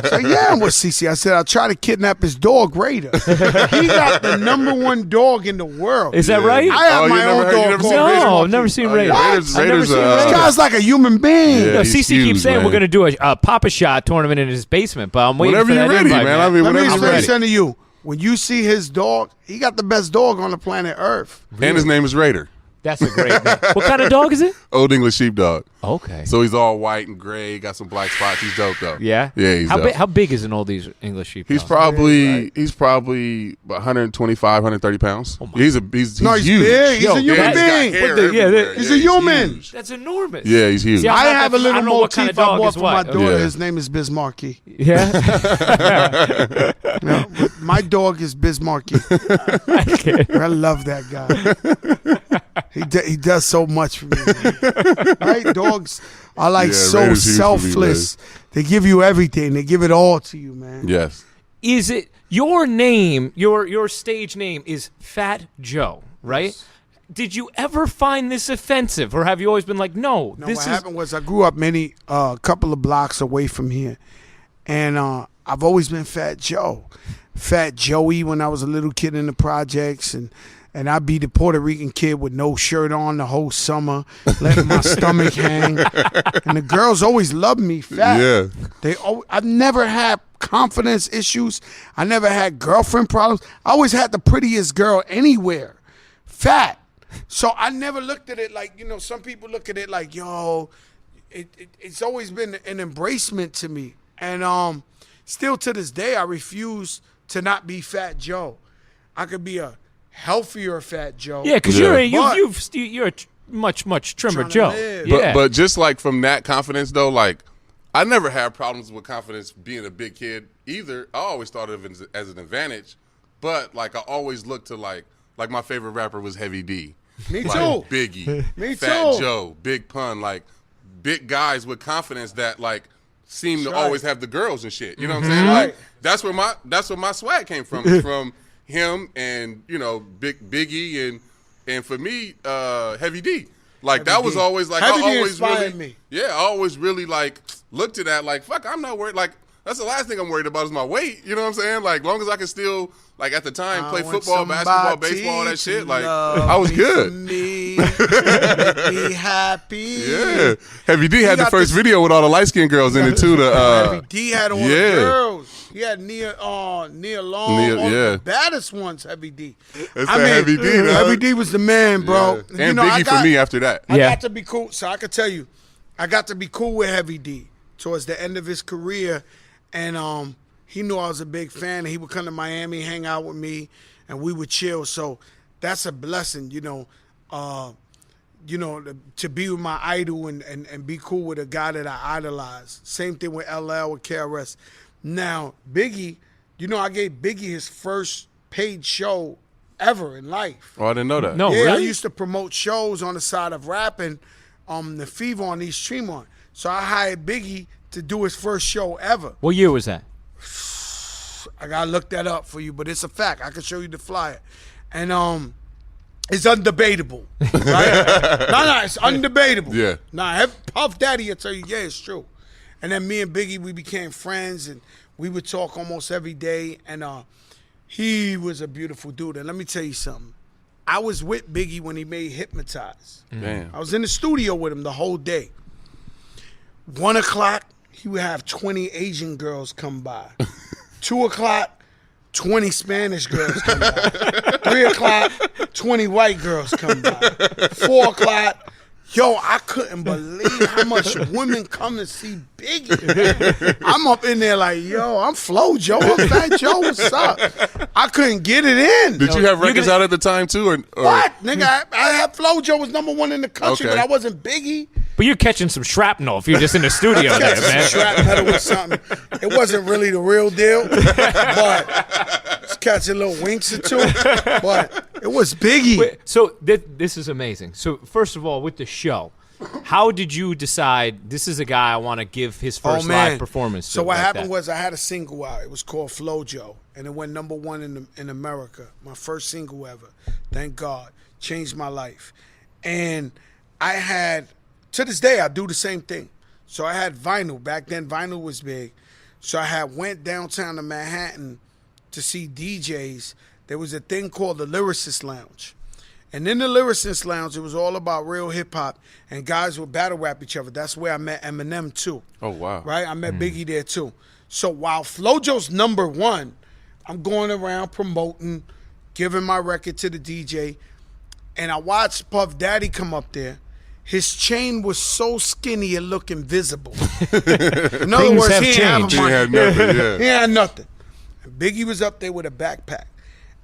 S3: said, yeah, I'm with Cece. I said, I'll try to kidnap his dog, Raider. He got the #1 dog in the world.
S2: Is that right?
S3: I have my own dog.
S1: seen
S3: called
S1: Raider?
S2: No,
S3: Bismarck.
S2: I've never seen
S1: Oh,
S2: Raiders.
S1: yeah, Raiders-
S2: I've never
S1: Raiders,
S2: seen
S1: uh,
S3: This
S2: Raiders.
S3: guy's like a human being.
S1: Yeah.
S2: No,
S1: he's
S2: CC
S1: huge,
S2: keeps saying
S1: man.
S2: we're going to do a Papa Shot tournament in his basement, but I'm waiting
S1: Whenever
S2: for
S1: you're
S2: that
S1: ready,
S2: invite,
S1: man. I mean,
S3: Let me
S1: whenever you're
S3: explain
S1: ready.
S3: something to you. When you see his dog, he got the best dog on the planet Earth.
S1: And his name is Raider.
S2: That's a great name. What kind of dog is it?
S1: Old English sheepdog.
S2: Okay.
S1: So he's all white and gray, got some black spots. He's dope though.
S2: Yeah?
S1: Yeah, he's dope.
S2: How big is an old English sheepdog?
S1: He's probably 125, 130 pounds. He's
S3: No, he's
S1: huge.
S3: big. He's
S2: Yo,
S3: a human
S1: Yeah, he's got
S3: being.
S1: hair
S2: What the- yeah,
S1: everywhere.
S3: he's
S1: Yeah,
S3: a human.
S1: huge.
S2: That's enormous.
S1: Yeah, he's huge.
S2: See, I'm
S3: I
S2: not
S3: have
S2: that-
S3: a little
S2: I don't know what kind
S3: motif
S2: of
S3: I
S2: dog
S3: bought
S2: is
S3: for my
S2: what.
S3: daughter.
S1: Yeah.
S3: His name is Bismarcky.
S2: Yeah.
S3: No, my dog is Bismarcky. I love that guy. He does so much for me. Man. Right? Dogs are like
S1: Yeah,
S3: so
S1: Raiders huge for me,
S3: selfless. They give you everything. They give it all to you, man.
S1: Yes.
S2: Is it your name, your stage name is Fat Joe, right? Yes. Did you ever find this offensive, or have you always been like, no,
S3: No,
S2: this
S3: what
S2: is...
S3: happened was I grew up a couple of blocks away from here, and I've always been Fat Joe, Fat Joey when I was a little kid in the projects, and I'd be the Puerto Rican kid with no shirt on the whole summer, letting my stomach hang, and the girls always loved me fat.
S1: Yeah.
S3: I've never had confidence issues. I never had girlfriend problems. I always had the prettiest girl anywhere, fat. So I never looked at it like, some people look at it like, yo, it's always been an embracement to me. And still to this day, I refuse to not be Fat Joe. I could be a healthier Fat Joe.
S2: Yeah, because
S1: Yeah.
S2: you're a much trimmer
S3: Trying to
S2: Joe.
S3: live.
S2: Yeah.
S1: But just like from that confidence though, like I never had problems with confidence being a big kid either. I always thought of it as an advantage, but like I always looked to like my favorite rapper was Heavy D.
S3: Me
S1: like
S3: too.
S1: Biggie,
S3: Me
S1: Fat
S3: too.
S1: Joe, Big Pun, like big guys with confidence that like seem to
S3: That's right.
S1: always have the girls and shit. You know what I'm saying? Like that's where my swag came from. It's from him and Biggie and for me, Heavy D. Like
S3: Heavy
S1: that was
S3: D.
S1: always like
S3: Heavy
S1: I
S3: D
S1: always
S3: inspired
S1: really
S3: me.
S1: Yeah, I always really like looked at that like fuck, I'm not worried. Like that's the last thing I'm worried about is my weight. You know what I'm saying? Like long as I can still like at the time play football, basketball, baseball, all that shit. Like I was good.
S3: Me, make me happy.
S1: Yeah, Heavy D had the
S3: got
S1: first
S3: this-
S1: video with all the light skinned girls in it too.
S3: Heavy D had all the
S1: yeah.
S3: girls. He had Nia Long,
S1: Nia,
S3: all
S1: yeah.
S3: the baddest ones. Heavy D.
S1: It's that Heavy D, dog.
S3: Heavy D was the man, bro.
S1: Yeah. And Biggie for me after that.
S3: I
S2: Yeah.
S3: got to be cool. So I could tell you, I got to be cool with Heavy D towards the end of his career, and he knew I was a big fan. And he would come to Miami, hang out with me, and we would chill. So that's a blessing, to be with my idol and be cool with a guy that I idolize. Same thing with LL with KRS. Now, Biggie, I gave Biggie his first paid show ever in life.
S1: Oh, I didn't know that.
S2: No,
S3: Yeah, I
S2: really?
S3: used to promote shows on the side of rapping, the Fever on East Tremont. So I hired Biggie to do his first show ever.
S2: What year was that?
S3: I gotta look that up for you, but it's a fact. I can show you the flyer. And it's undebatable. Right? no, it's undebatable.
S1: Yeah.
S3: Nah, Puff Daddy will tell you, yeah, it's true. And then me and Biggie, we became friends, and we would talk almost every day. And he was a beautiful dude. And let me tell you something. I was with Biggie when he made Hypnotize.
S1: Damn.
S3: I was in the studio with him the whole day. 1 o'clock, he would have 20 Asian girls come by. 2 o'clock, 20 Spanish girls come by. 3 o'clock, 20 white girls come by. 4 o'clock, I couldn't believe how much women come to see Biggie. I'm up in there like, I'm Flo Joe, I'm Fat Joe, what's up? I couldn't get it in.
S1: Did you have records out at the time too, or
S3: What? Nigga, I had Flo Joe was #1 in the country,
S1: Okay.
S3: but I wasn't Biggie.
S2: But you're catching some shrapnel if you're just in the studio there,
S3: Some
S2: man.
S3: strap metal with something. It wasn't really the real deal, but it's catching little winks or two. But it was Biggie.
S2: Wait, so this is amazing. So first of all, with the show, how did you decide this is a guy I want to give his first live performance to?
S3: So what
S2: like
S3: happened
S2: that?
S3: was I had a single out. It was called Flo Joe, and it went #1 in America. My first single ever. Thank God. Changed my life. And I had, to this day, I do the same thing. So I had vinyl. Back then, vinyl was big. So I went downtown to Manhattan to see DJs. There was a thing called the Lyricist Lounge. And in the Lyricist Lounge, it was all about real hip-hop, and guys would battle rap each other. That's where I met Eminem, too.
S1: Oh, wow.
S3: Right? I met Biggie there, too. So while FloJo's #1, I'm going around promoting, giving my record to the DJ, and I watched Puff Daddy come up there. His chain was so skinny it looked invisible. In other
S2: Things
S3: words,
S2: have
S3: he didn't have
S2: changed.
S3: a
S1: He
S3: mic.
S1: had nothing. Yeah.
S3: He had nothing. And Biggie was up there with a backpack.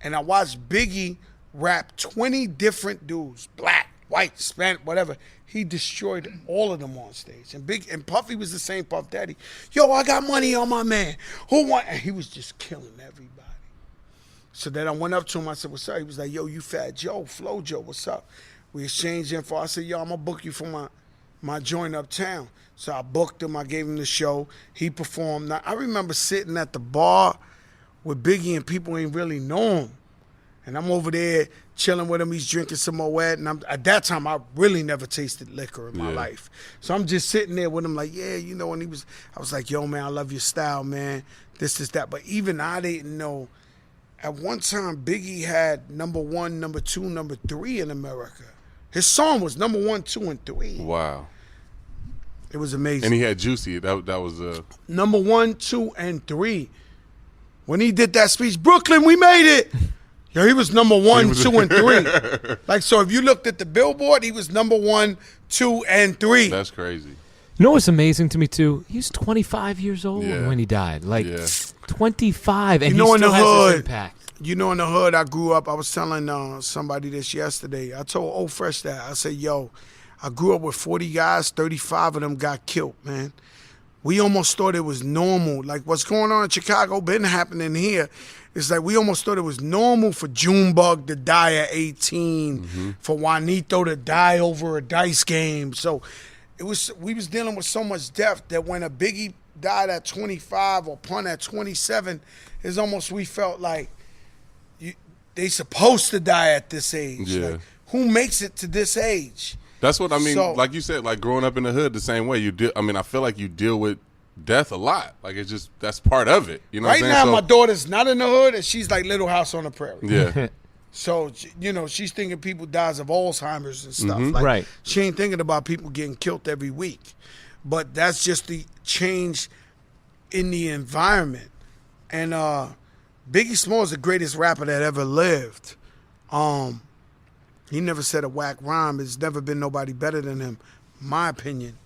S3: And I watched Biggie rap 20 different dudes, black, white, Spanish, whatever. He destroyed all of them on stage. And Puffy was the same Puff Daddy. I got money on my man. Who want? And he was just killing everybody. So then I went up to him. I said, what's up? He was like, yo, you Fat Joe, Flo Joe, what's up? We exchanged info. I said, yo, I'm going to book you for my joint uptown. So I booked him. I gave him the show. He performed. Now, I remember sitting at the bar with Biggie and people ain't really know him. And I'm over there chilling with him. He's drinking some Moet. And at that time, I really never tasted liquor in my life. So I'm just sitting there with him like, yeah, and I was like, yo, man, I love your style, man. This, that. But even I didn't know. At one time, Biggie had #1, #2, #3 in America. His song was #1, 2, and 3.
S1: Wow.
S3: It was amazing.
S1: And he had Juicy. That was
S3: #1, 2, and 3. When he did that speech, Brooklyn, we made it. He was #1, 2, and 3. Like, so if you looked at the Billboard, he was #1, 2, and 3.
S1: That's crazy.
S2: You know what's amazing to me too? He was 25 years old
S1: Yeah.
S2: when he died. Like
S1: Yeah.
S2: 25, and
S3: You know,
S2: he
S3: in
S2: still
S3: the
S2: has
S3: hood,
S2: this impact.
S3: in the hood, I grew up. I was telling somebody this yesterday. I told Old Fresh that. I said, yo, I grew up with 40 guys. 35 of them got killed, man. we almost thought it was normal. Like what's going on in Chicago been happening here. It's like we almost thought it was normal for Junebug to die at 18, for Juanito to die over a dice game. So we was dealing with so much death that when a Biggie died at 25 or Pun at 27, it's almost we felt like they supposed to die at this age.
S1: Yeah.
S3: Like, who makes it to this age?
S1: That's what I mean.
S3: So,
S1: like you said, like growing up in the hood, the same way I feel like you deal with death a lot. Like it's just that's part of it. You know
S3: right
S1: what I'm saying?
S3: now, my daughter's not in the hood, and she's like Little House on the Prairie.
S1: Yeah.
S3: So, she's thinking people dies of Alzheimer's and stuff.
S1: Mm-hmm.
S3: Like,
S2: Right.
S3: She ain't thinking about people getting killed every week. But that's just the change in the environment. And Biggie Smalls is the greatest rapper that ever lived. He never said a whack rhyme. There's never been nobody better than him, my opinion.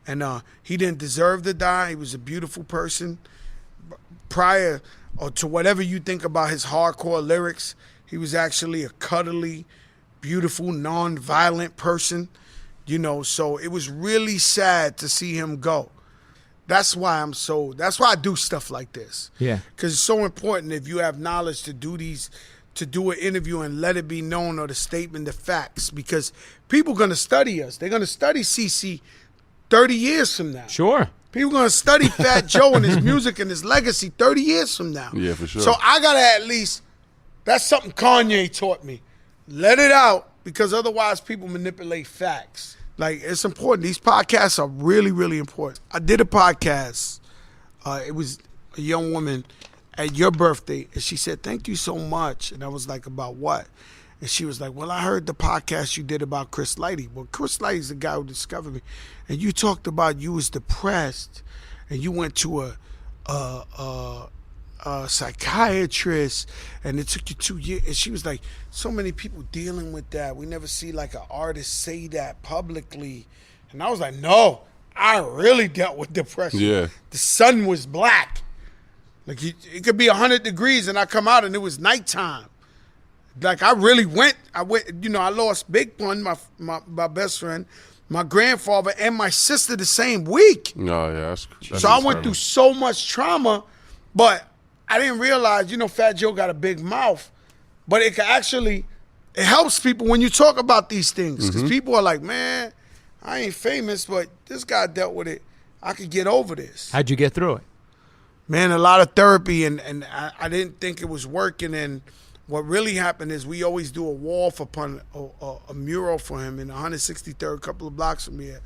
S3: And he didn't deserve to die. He was a beautiful person. Prior to whatever you think about his hardcore lyrics, he was actually a cuddly, beautiful, non-violent person. So it was really sad to see him go. That's why I do stuff like this.
S2: Yeah.
S3: Because it's so important if you have knowledge to do an interview and let it be known, or the statement, the facts, because people are going to study us. They're going to study CC 30 years from now.
S2: Sure.
S3: People are going to study Fat Joe and his music and his legacy 30 years from now.
S1: Yeah, for sure.
S3: So I got to at least, that's something Kanye taught me. Let it out, because otherwise people manipulate facts. Like, it's important. These podcasts are really, really important. I did a podcast. It was a young woman at your birthday, and she said, "Thank you so much." And I was like, "About what?" And she was like, "Well, I heard the podcast you did about Chris Lighty." Well, Chris Lighty's the guy who discovered me. And you talked about you was depressed, and you went to a psychiatrist, and it took you 2 years. And she was like, "So many people dealing with that. We never see like an artist say that publicly." And I was like, "No, I really dealt with depression.
S1: Yeah. The
S3: sun was black. Like it could be 100 degrees and I come out and it was nighttime. Like I really went, I lost Big Pun, my best friend, my grandfather, and my sister the same week.
S1: No, yeah. That's
S3: So I went through so much trauma, but I didn't realize, Fat Joe got a big mouth, but it helps people when you talk about these things. Because people are like, "Man, I ain't famous, but this guy dealt with it. I could get over this."
S2: How'd you get through it?
S3: Man, a lot of therapy, and I didn't think it was working. And what really happened is we always do a wall for Pun, a mural for him in 163rd, a couple of blocks from here.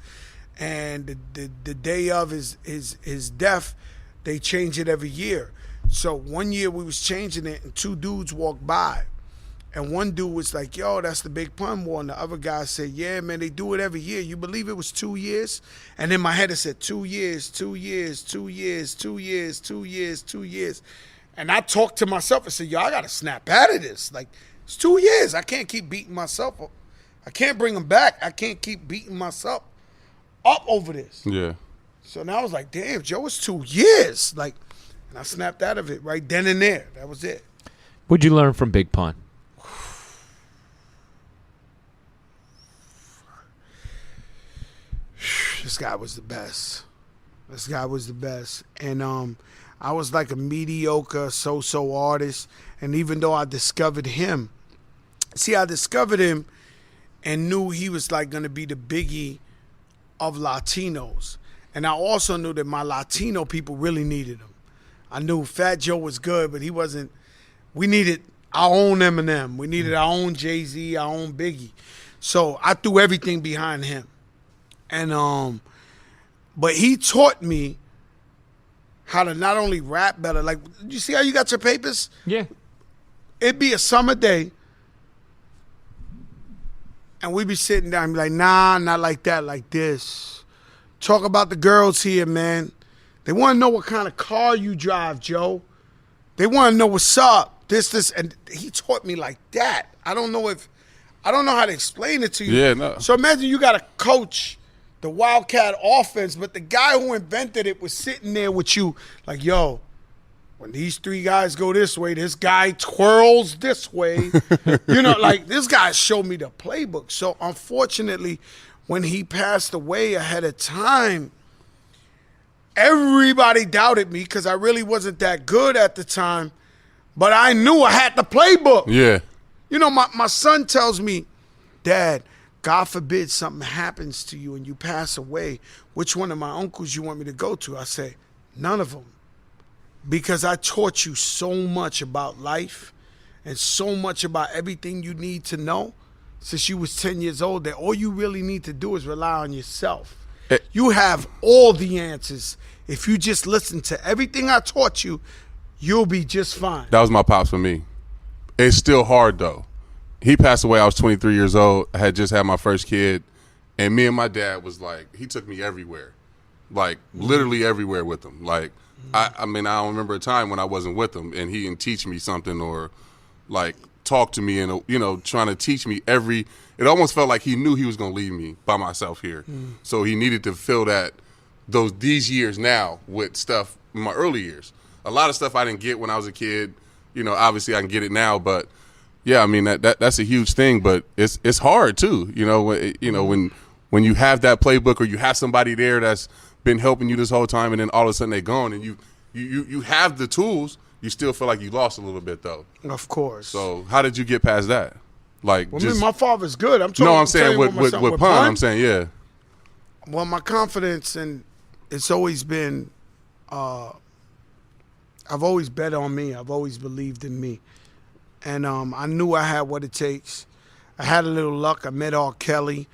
S3: And the day of his death, they change it every year. So one year we was changing it, and two dudes walked by. And one dude was like, "Yo, that's the Big Pun wall." And the other guy said, "Yeah, man, they do it every year. You believe it was 2 years?" And in my head it said 2 years, 2 years, 2 years, 2 years, 2 years, 2 years. And I talked to myself and said, "Yo, I got to snap out of this. Like, it's 2 years. I can't keep beating myself up. I can't bring them back. I can't keep beating myself up over this."
S1: Yeah.
S3: So now I was like, "Damn, Joe, it's 2 years." Like, and I snapped out of it right then and there. That was it.
S2: What'd you learn from Big Pun?
S3: This guy was the best. And I was like a mediocre so-so artist. And even though I discovered him, I discovered him and knew he was like going to be the Biggie of Latinos. And I also knew that my Latino people really needed him. I knew Fat Joe was good, but he wasn't. We needed our own Eminem. We needed our own Jay-Z, our own Biggie. So I threw everything behind him. And but he taught me how to not only rap better. Like, you see how you got your papers?
S2: Yeah.
S3: It'd be a summer day, and we'd be sitting down and be like, "Nah, not like that, like this. Talk about the girls here, man. They want to know what kind of car you drive, Joe. They want to know what's up. This. And he taught me like that. I don't know how to explain it to you.
S1: Yeah, no.
S3: So imagine you got a coach the Wildcat offense, but the guy who invented it was sitting there with you like, "Yo, when these three guys go this way, this guy twirls this way." Like this guy showed me the playbook. So unfortunately, when he passed away ahead of time, everybody doubted me because I really wasn't that good at the time, but I knew I had the playbook.
S1: Yeah.
S3: You know, my son tells me, Dad, God forbid something happens to you and you pass away, which one of my uncles you want me to go to? I say, none of them. Because I taught you so much about life and so much about everything you need to know since you was 10 years old that all you really need to do is rely on yourself. You have all the answers. If you just listen to everything I taught you, you'll be just fine.
S1: That was my pops for me. It's still hard, though. He passed away. I was 23 years old. I had just had my first kid. And me and my dad was like, he took me everywhere. Like, literally everywhere with him. Like, I mean, I don't remember a time when I wasn't with him and he didn't teach me something or, like, talk to me and, you know, trying to teach me it almost felt like he knew he was going to leave me by myself here. So he needed to fill these years now with stuff in my early years. A lot of stuff I didn't get when I was a kid. You know, obviously I can get it now, but yeah, I mean that's a huge thing, but it's hard too. You know, when you have that playbook or you have somebody there that's been helping you this whole time and then all of a sudden they're gone and you have the tools, you still feel like you lost a little bit though.
S3: Of course.
S1: So how did you get past that? Like,
S3: well, my father's good. I'm
S1: saying with Pun. I'm saying, yeah.
S3: Well, my confidence, and it's always been, I've always bet on me. I've always believed in me. And I knew I had what it takes. I had a little luck. I met R. Kelly,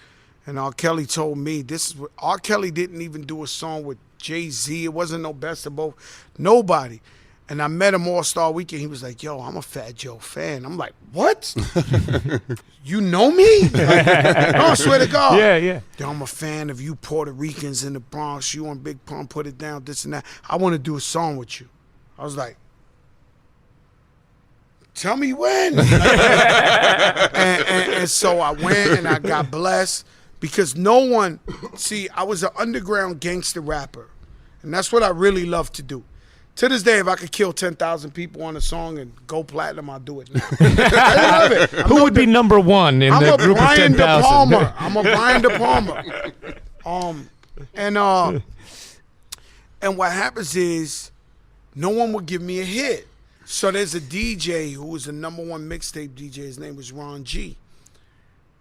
S3: and R. Kelly told me, R. Kelly didn't even do a song with Jay-Z. It wasn't no Best of Both. Nobody. And I met him All-Star Weekend. He was like, yo, I'm a Fat Joe fan. I'm like, what? You know me? No, I swear to God.
S2: Yeah.
S3: Yo, I'm a fan of you Puerto Ricans in the Bronx. You and Big Pun put it down, this and that. I want to do a song with you. I was like, tell me when. and so I went and I got blessed because no one, see, I was an underground gangster rapper. And that's what I really love to do. To this day, if I could kill 10,000 people on a song and go platinum, I'll do it now. I love it.
S2: Who would be number one in the group of 10,000?
S3: I'm a Brian De Palma. And what happens is no one would give me a hit. So there's a DJ who was the number one mixtape DJ. His name was Ron G.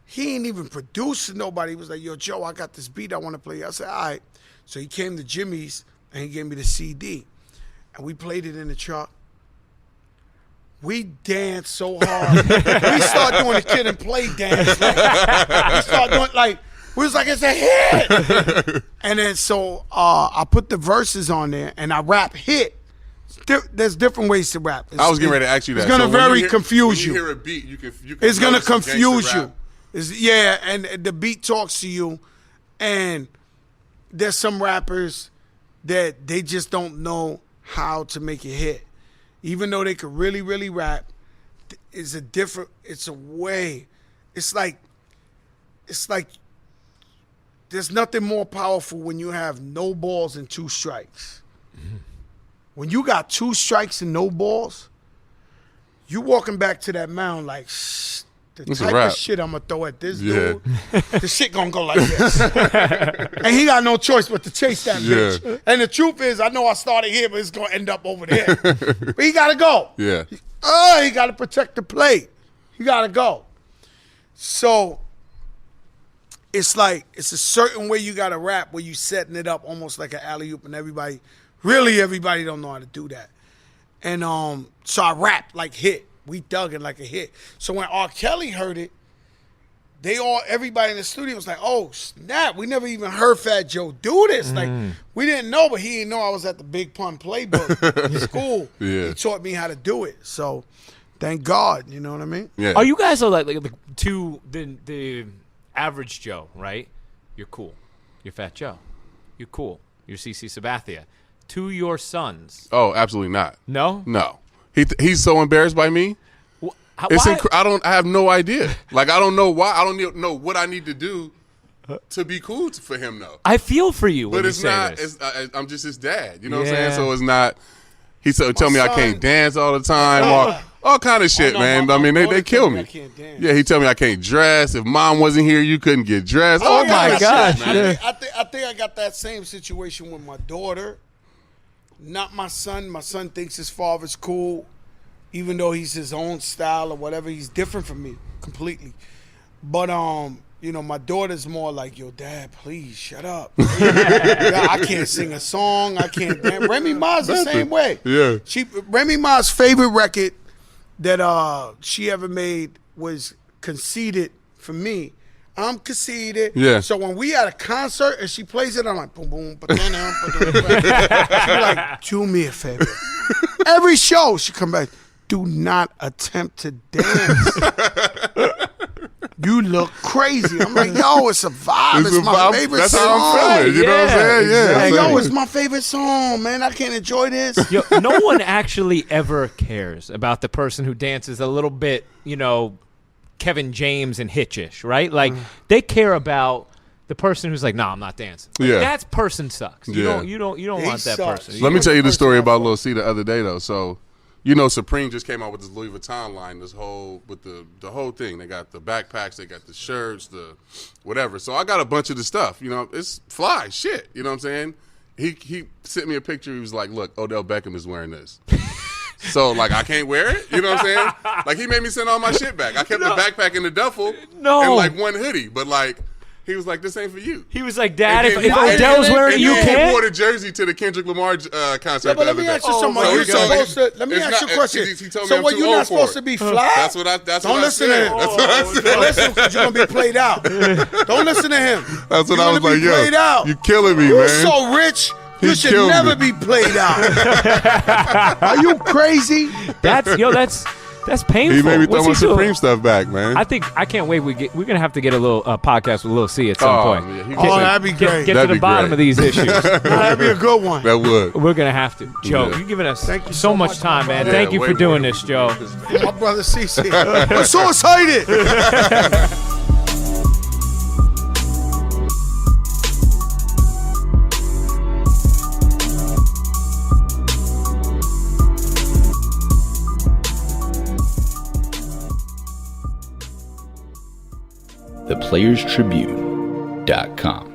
S3: He ain't even producing nobody. He was like, yo, Joe, I got this beat I want to play. I said, all right. So he came to Jimmy's and he gave me the CD. And we played it in the truck. We danced so hard. We started doing the Kid and Play dance. We started doing we was like, it's a hit. And then so I put the verses on there and I rap hit. There's different ways to rap.
S1: I was getting ready to ask you that.
S3: It's going to confuse you.
S1: When you hear a beat, you can
S3: it's going to confuse you. And the beat talks to you. And there's some rappers that they just don't know how to make it hit. Even though they could really, really rap, it's a way. It's like there's nothing more powerful when you have no balls and two strikes. Mm-hmm. When you got two strikes and no balls, you walking back to that mound like, the type of shit I'm going to throw at this dude, the shit going to go like this. And he got no choice but to chase that bitch. And the truth is, I know I started here, but it's going to end up over there. But he got to go.
S1: Yeah.
S3: He got to protect the plate. He got to go. So it's like, it's a certain way you got to rap where you setting it up almost like an alley-oop and everybody don't know how to do that. And so I rap like hit. We dug it like a hit. So when R. Kelly heard it, everybody in the studio was like, oh, snap. We never even heard Fat Joe do this. Like, we didn't know, but he didn't know I was at the Big Pun playbook in school. Yeah. He taught me how to do it. So thank God, you know what I mean?
S2: Yeah. Are you guys like the average Joe, right? You're cool. You're Fat Joe. You're cool. You're CC Sabathia. To your sons.
S1: Oh, absolutely not.
S2: No?
S1: No. He's so embarrassed by me.
S2: Why?
S1: I have no idea. Like, I don't know why. I don't know what I need to do to be cool for him, though.
S2: I feel for you when
S1: but
S2: you
S1: it's
S2: say
S1: not.
S2: this.
S1: I'm just his dad. You know what I'm saying? So it's not. He tell me I can't dance all the time. All kind of shit, man. I mean, they kill me. Yeah, he tell me I can't dress. If mom wasn't here, you couldn't get dressed.
S2: Oh my gosh!
S3: I think I got that same situation with my daughter Not my son. My son thinks his father's cool, even though he's his own style or whatever. He's different from me completely. But you know, my daughter's more like, yo, Dad, please shut up. Yeah, I can't sing a song. I can't dance. Remy Ma's the same way.
S1: Yeah.
S3: Remy Ma's favorite record that she ever made was Conceited for me. I'm conceited.
S1: Yeah.
S3: So when we at a concert and she plays it, I'm like, boom, boom, ba-dum, ba-dum. She like, do me a favor. Every show she come back, do not attempt to dance. You look crazy. I'm like, yo, it's a vibe. It's my favorite
S1: That's
S3: song.
S1: how I'm feeling. You know what I'm saying? Yeah.
S3: Like,
S1: So-
S3: yo, it's my favorite song, man. I can't enjoy this.
S2: Yo, no one actually ever cares about the person who dances a little bit, you know, Kevin James and Hitchish, right? Like, they care about the person who's like, I'm not dancing. Like,
S1: Yeah.
S2: that person sucks. You
S1: Yeah.
S2: don't
S3: He
S2: want that
S3: sucks.
S2: person.
S1: Let me tell you the
S3: First
S1: story
S3: off,
S1: about Lil C the other day, though. So, you know, Supreme just came out with this Louis Vuitton line, with the whole thing. They got the backpacks, they got the shirts, the whatever. So I got a bunch of the stuff. You know, it's fly shit. You know what I'm saying? He sent me a picture. He was like, look, Odell Beckham is wearing this. So, like, I can't wear it? You know what I'm saying? Like, he made me send all my shit back. I kept the backpack in the duffel and, like, one hoodie. But, like, he was like, this ain't for you.
S2: He was like, Dad,
S1: And
S2: if
S1: then-
S2: Odell's wearing it, you
S1: and then he wore
S2: can't?
S1: the jersey to the Kendrick Lamar concert
S3: Yeah, but
S1: the
S3: let
S1: other
S3: me
S1: day.
S3: ask you something.
S1: So
S3: You're
S1: he told me-
S3: supposed to, let me
S1: it's
S3: ask you
S1: not-
S3: a question.
S1: he told me
S3: So
S1: I'm
S3: what,
S1: too
S3: you're
S1: old
S3: not
S1: for
S3: supposed
S1: it.
S3: to be fly?
S1: That's what I
S3: Don't listen
S1: said.
S3: to him.
S1: That's what I
S3: Don't
S1: said.
S3: listen because you're going to be played out. Don't listen to him.
S1: That's what
S3: You're
S1: I was
S3: gonna be
S1: like,
S3: played
S1: yo,
S3: out.
S1: you killing me,
S3: You're
S1: man.
S3: so rich. You
S1: He
S3: should
S1: killed
S3: never
S1: me.
S3: be played out. Are you crazy?
S2: That's painful.
S1: He made me throw
S2: What's
S1: my
S2: he doing?
S1: Supreme stuff back, man.
S2: I can't wait. We're gonna have to get a little podcast with Lil C at some point.
S1: Yeah, he
S3: Oh,
S1: was
S3: that'd be great.
S2: Get to
S1: That'd
S2: the
S1: be
S2: bottom
S1: great.
S2: of these issues.
S3: That'd be a good one.
S1: that would.
S2: We're gonna have to. Joe,
S1: Yeah.
S2: you've given us
S3: Thank you
S2: so
S3: so
S2: much
S3: much,
S2: time,
S3: my
S2: man.
S3: brother.
S2: Thank you
S1: way
S2: for
S1: more
S2: doing
S1: than
S2: this,
S1: we
S2: Joe.
S1: did.
S3: My brother CC. I'm so excited.
S5: ThePlayersTribune.com